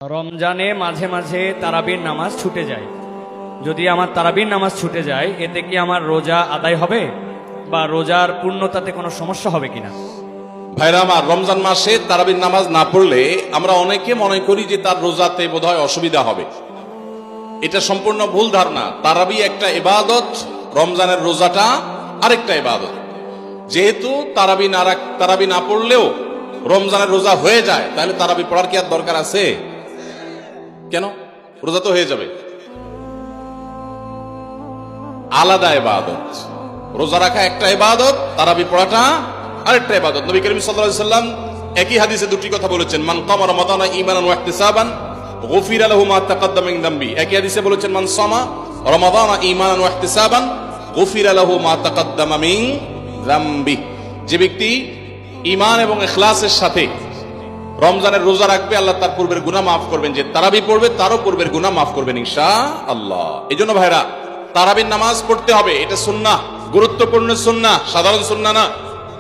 রমজানে মাঝে মাঝে তারাবির নামাজ ছুটে যায়। যদি আমার তারাবির নামাজ ছুটে যায়, এতে কি আমার রোজা আদায় হবে বা রোজার পূর্ণতাতে কোনো সমস্যা হবে কিনা? ভাইরা আমার, রমজান মাসে তারাবির নামাজ না পড়লে আমরা অনেকে মনে করি যে তার রোজাতে বোধহয় অসুবিধা হবে। এটা সম্পূর্ণ ভুল ধারণা। তারাবি একটা ইবাদত, রমজানের রোজাটা আরেকটা ইবাদত। যেহেতু তারাবি না পড়লেও রমজানের রোজা হয়ে যায়, তাহলে তারাবি পড়ার কি আর দরকার আছে? কেন? রোজা তো হয়ে যাবে। আলাদা ইবাদত। রোজা রাখা একটা ইবাদত, তারাবি পড়াটা আরেকটা ইবাদত। নবী করিম সাল্লাল্লাহু আলাইহি ওয়াসাল্লাম একই হাদিসে দুটি কথা বলেছেন, মান কামা রমাদানা ঈমানান ওয়া ইহতিসাবান গুফিরা লাহু মা তাকাদ্দামা মিন যামবি। একই হাদিসে বলেছেন, মান সামা রমাদানা ঈমানান ওয়া ইহতিসাবান গুফিরা লাহু মা তাকাদ্দামা মিন যামবি। যে ব্যক্তি ঈমান এবং ইখলাসের সাথে রমজানের রোজা রাখবে, আল্লাহ তার পূর্বের গুনাহ মাফ করবেন। যে তারাবি পড়বে, তারও পূর্বের গুনাহ মাফ করবেন ইনশাআল্লাহ। এইজন্য ভাইরা, তারাবির নামাজ পড়তে হবে। এটা সুন্নাহ, গুরুত্বপূর্ণ সুন্নাহ, সাধারণ সুন্নাহ না।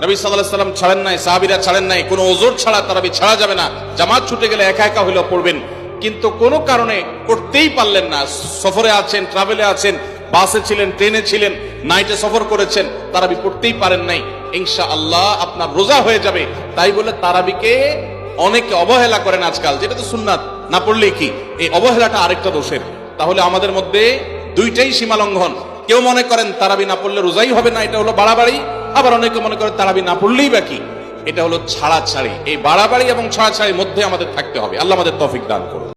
নবী সাল্লাল্লাহু আলাইহি ওয়াসাল্লাম ছাড়েন নাই, সাহাবীরা ছাড়েন নাই। কোনো ওযর ছাড়া তারাবি ছাড়া যাবে না। জামাত ছুটে গেলে একা একা হইলেও পড়বেন, কিন্তু কোনো কারণে পড়তেই পারলেন না, সফরে আছেন, ট্রাভেলে আছেন, বাসে ছিলেন, ট্রেনে ছিলেন, নাইটে সফর করেছেন, তারাবি পড়তেই পারেন নাই, ইনশাআল্লাহ আপনার রোজা হয়ে যাবে। তাই বলে তারাবিকে অনেকে অবহেলা করেন আজকাল, যেটা তো সুন্নাত, না পড়লে কি? এই অবহেলাটা আরেকটা দোষের। তাহলে আমাদের মধ্যে দুইটাই সীমা লঙ্ঘন। কেউ মনে করেন তারাবি না পড়লে রোজাই হবে না, এটা হলো বাড়াবাড়ি। আবার অনেকে মনে করেন তারাবি না পড়লেই বাকি, এটা হলো ছাড়াছাড়ি। এই বাড়াবাড়ি এবং ছাড়াছাড়ির মধ্যে আমাদের থাকতে হবে। আল্লাহ আমাদের তৌফিক দান করুন।